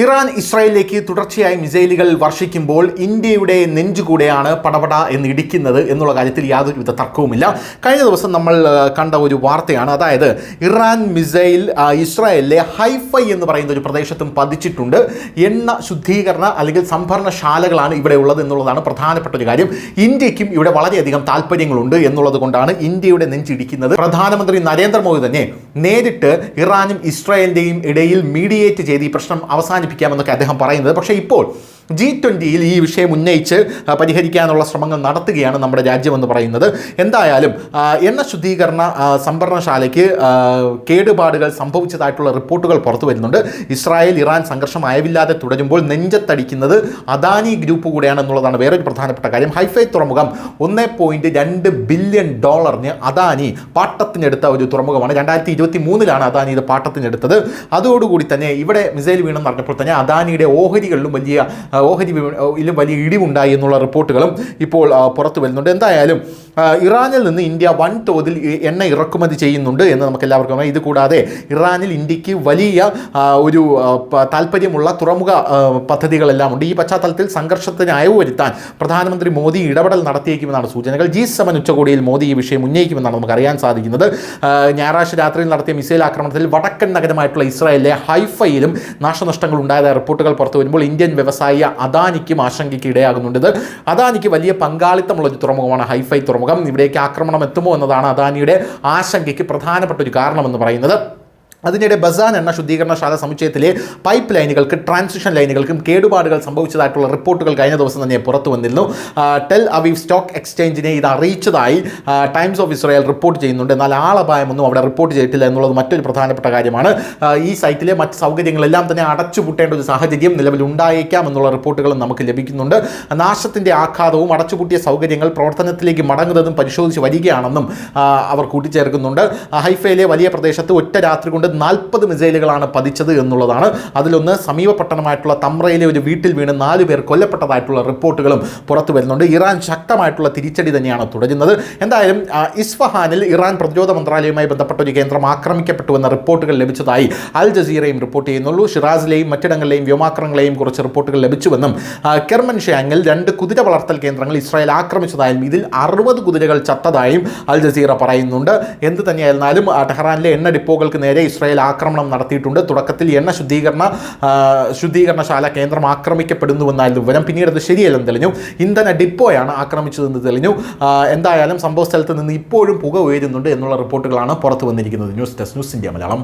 Iran ഇസ്രായേലിലേക്ക് തുടർച്ചയായി മിസൈലുകൾ വർഷിക്കുമ്പോൾ ഇന്ത്യയുടെ നെഞ്ചുകൂടെയാണ് പടപട എന്ന് ഇടിക്കുന്നത് എന്നുള്ള കാര്യത്തിൽ യാതൊരുവിധ തർക്കവുമില്ല. കഴിഞ്ഞ ദിവസം നമ്മൾ കണ്ട ഒരു വാർത്തയാണ്. അതായത് ഇറാൻ മിസൈൽ ഇസ്രായേലിലെ ഹൈഫൈ എന്ന് പറയുന്ന ഒരു പ്രദേശത്തും പതിച്ചിട്ടുണ്ട്. എണ്ണ ശുദ്ധീകരണ അല്ലെങ്കിൽ സംഭരണശാലകളാണ് ഇവിടെ ഉള്ളത് എന്നുള്ളതാണ് പ്രധാനപ്പെട്ട ഒരു കാര്യം. ഇന്ത്യക്കും ഇവിടെ വളരെയധികം താല്പര്യങ്ങളുണ്ട് എന്നുള്ളത് കൊണ്ടാണ് ഇന്ത്യയുടെ നെഞ്ചിടിക്കുന്നത്. പ്രധാനമന്ത്രി നരേന്ദ്രമോദി തന്നെ നേരിട്ട് ഇറാനും ഇസ്രായേലിൻ്റെയും ഇടയിൽ മീഡിയേറ്റ് ചെയ്ത് ഈ പ്രശ്നം അവസാനിപ്പിക്കാമെന്നൊക്കെ അദ്ദേഹം പറയുന്നത്. പക്ഷേ ഇപ്പോൾ G20 ഈ വിഷയം ഉന്നയിച്ച് പരിഹരിക്കാനുള്ള ശ്രമങ്ങൾ നടത്തുകയാണ് നമ്മുടെ രാജ്യമെന്ന് പറയുന്നത്. എന്തായാലും എണ്ണ ശുദ്ധീകരണ സംഭരണശാലയ്ക്ക് കേടുപാടുകൾ സംഭവിച്ചതായിട്ടുള്ള റിപ്പോർട്ടുകൾ പുറത്തു വരുന്നുണ്ട്. ഇസ്രായേൽ ഇറാൻ സംഘർഷം അയവില്ലാതെ തുടരുമ്പോൾ നെഞ്ചത്തടിക്കുന്നത് അദാനി ഗ്രൂപ്പ് കൂടെയാണ് എന്നുള്ളതാണ് വേറൊരു പ്രധാനപ്പെട്ട കാര്യം. ഹൈഫൈ തുറമുഖം $1.2 ബില്യൺ അദാനി പാട്ടത്തിനെടുത്ത ഒരു തുറമുഖമാണ്. 2023 അദാനി ഇത് പാട്ടത്തിനെടുത്തത്. അതോടുകൂടി തന്നെ ഇവിടെ മിസൈൽ വീണെന്ന് പറഞ്ഞപ്പോൾ തന്നെ അദാനിയുടെ ഓഹരികളിലും വലിയ ഇടിവുണ്ടായി എന്നുള്ള റിപ്പോർട്ടുകളും ഇപ്പോൾ പുറത്തു വരുന്നുണ്ട്. എന്തായാലും ഇറാനിൽ നിന്ന് ഇന്ത്യ വൻതോതിൽ എണ്ണ ഇറക്കുമതി ചെയ്യുന്നുണ്ട് എന്ന് നമുക്ക് എല്ലാവർക്കും അറിയാം. ഇതുകൂടാതെ ഇറാനിൽ ഇന്ത്യക്ക് വലിയ ഒരു താല്പര്യമുള്ള തുറമുഖ പദ്ധതികളെല്ലാം ഉണ്ട്. ഈ പശ്ചാത്തലത്തിൽ സംഘർഷത്തിന് അയവ് വരുത്താൻ പ്രധാനമന്ത്രി മോദി ഇടപെടൽ നടത്തിയേക്കുമെന്നാണ് സൂചനകൾ. G7 ഉച്ചകോടിയിൽ മോദി ഈ വിഷയം ഉന്നയിക്കുമെന്നാണ് നമുക്ക് അറിയാൻ സാധിക്കുന്നത്. ഞായറാഴ്ച രാത്രിയിൽ നടത്തിയ മിസൈൽ ആക്രമണത്തിൽ വടക്കൻ നഗരമായിട്ടുള്ള ഇസ്രായേലിലെ ഹൈഫയിലും നാശനഷ്ടങ്ങൾ ഉണ്ടായതായ റിപ്പോർട്ടുകൾ പുറത്തു വരുമ്പോൾ ഇന്ത്യൻ വ്യവസായി അദാനിക്കും ആശങ്കയ്ക്ക് ഇടയാകുന്നുണ്ട്. അദാനിക്ക് വലിയ പങ്കാളിത്തമുള്ള ഒരു തുറമുഖമാണ് ഹൈഫൈ തുറമുഖം. ഇവിടേക്ക് ആക്രമണം എത്തുമോ എന്നതാണ് അദാനിയുടെ ആശങ്കയ്ക്ക് പ്രധാനപ്പെട്ട ഒരു കാരണമെന്ന് പറയുന്നത്. അതിനിടെ ബസാൻ എണ്ണ ശുദ്ധീകരണശാല സമുച്ചയത്തിലെ പൈപ്പ് ലൈനുകൾക്ക് ട്രാൻസ്മിഷൻ ലൈനുകൾക്കും കേടുപാടുകൾ സംഭവിച്ചതായിട്ടുള്ള റിപ്പോർട്ടുകൾ കഴിഞ്ഞ ദിവസം തന്നെ പുറത്തു വന്നിരുന്നു. ടെൽ അവീവ് സ്റ്റോക്ക് എക്സ്ചേഞ്ചിനെ ഇത് അറിയിച്ചതായി ടൈംസ് ഓഫ് ഇസ്രായേൽ റിപ്പോർട്ട് ചെയ്യുന്നുണ്ട്. എന്നാൽ ആളപായമൊന്നും അവിടെ റിപ്പോർട്ട് ചെയ്തിട്ടില്ല എന്നുള്ളത് മറ്റൊരു പ്രധാനപ്പെട്ട കാര്യമാണ്. ഈ സൈറ്റിലെ മറ്റ് സൗകര്യങ്ങളെല്ലാം തന്നെ അടച്ചുപൂട്ടേണ്ട ഒരു സാഹചര്യം നിലവിലുണ്ടായേക്കാം എന്നുള്ള റിപ്പോർട്ടുകളും നമുക്ക് ലഭിക്കുന്നുണ്ട്. നാശത്തിൻ്റെ ആഘാതവും അടച്ചുപൂട്ടിയ സൗകര്യങ്ങൾ പ്രവർത്തനത്തിലേക്ക് മടങ്ങുന്നതും പരിശോധിച്ച് വരികയാണെന്നും അവർ കൂട്ടിച്ചേർക്കുന്നുണ്ട്. ഹൈഫയിലെ വലിയ പ്രദേശത്ത് ഒറ്റ രാത്രി കൊണ്ട് 40 മിസൈലുകളാണ് പതിച്ചത് എന്നുള്ളതാണ്. അതിലൊന്ന് സമീപ പട്ടണമായിട്ടുള്ള തമ്രയിലെ ഒരു വീട്ടിൽ വീണ് 4 പേർ കൊല്ലപ്പെട്ടതായിട്ടുള്ള റിപ്പോർട്ടുകളും പുറത്തു വരുന്നുണ്ട്. ഇറാൻ ശക്തമായിട്ടുള്ള തിരിച്ചടി തന്നെയാണ് തുടരുന്നത്. എന്തായാലും ഇസ്ഫഹാനിൽ ഇറാൻ പ്രതിരോധ മന്ത്രാലയവുമായി ബന്ധപ്പെട്ട ഒരു കേന്ദ്രം ആക്രമിക്കപ്പെട്ടുവെന്ന റിപ്പോർട്ടുകൾ ലഭിച്ചതായി അൽ ജസീറയും റിപ്പോർട്ട് ചെയ്യുന്നുള്ളൂ. ഷിറാസിലെയും മറ്റിടങ്ങളിലെയും വ്യോമാക്രമണങ്ങളെയും കുറിച്ച് റിപ്പോർട്ടുകൾ ലഭിച്ചുവെന്നും കെർമൻഷാങ്ങിൽ 2 കുതിര വളർത്തൽ കേന്ദ്രങ്ങൾ ഇസ്രായേൽ ആക്രമിച്ചതായും ഇതിൽ 60 കുതിരകൾ ചത്തതായും അൽ ജസീറ പറയുന്നുണ്ട്. എന്ത് തന്നെയായിരുന്നാലും ടെഹ്റാനിലെ എണ്ണ ഡിപ്പോകൾക്ക് നേരെ ഇസ്രായേൽ ആക്രമണം നടത്തിയിട്ടുണ്ട്. തുടക്കത്തിൽ എണ്ണ ശുദ്ധീകരണശാല കേന്ദ്രം ആക്രമിക്കപ്പെടുന്നുവെന്നായിരുന്നു വിവരം. പിന്നീട് അത് ശരിയല്ലെന്ന് തെളിഞ്ഞു. ഇന്ധന ഡിപ്പോയാണ് ആക്രമിച്ചതെന്ന് തെളിഞ്ഞു. എന്തായാലും സംഭവ സ്ഥലത്ത് നിന്ന് ഇപ്പോഴും പുക ഉയരുന്നുണ്ട് എന്നുള്ള റിപ്പോർട്ടുകളാണ് പുറത്തു വന്നിരിക്കുന്നത്. News desk news India Malayalam.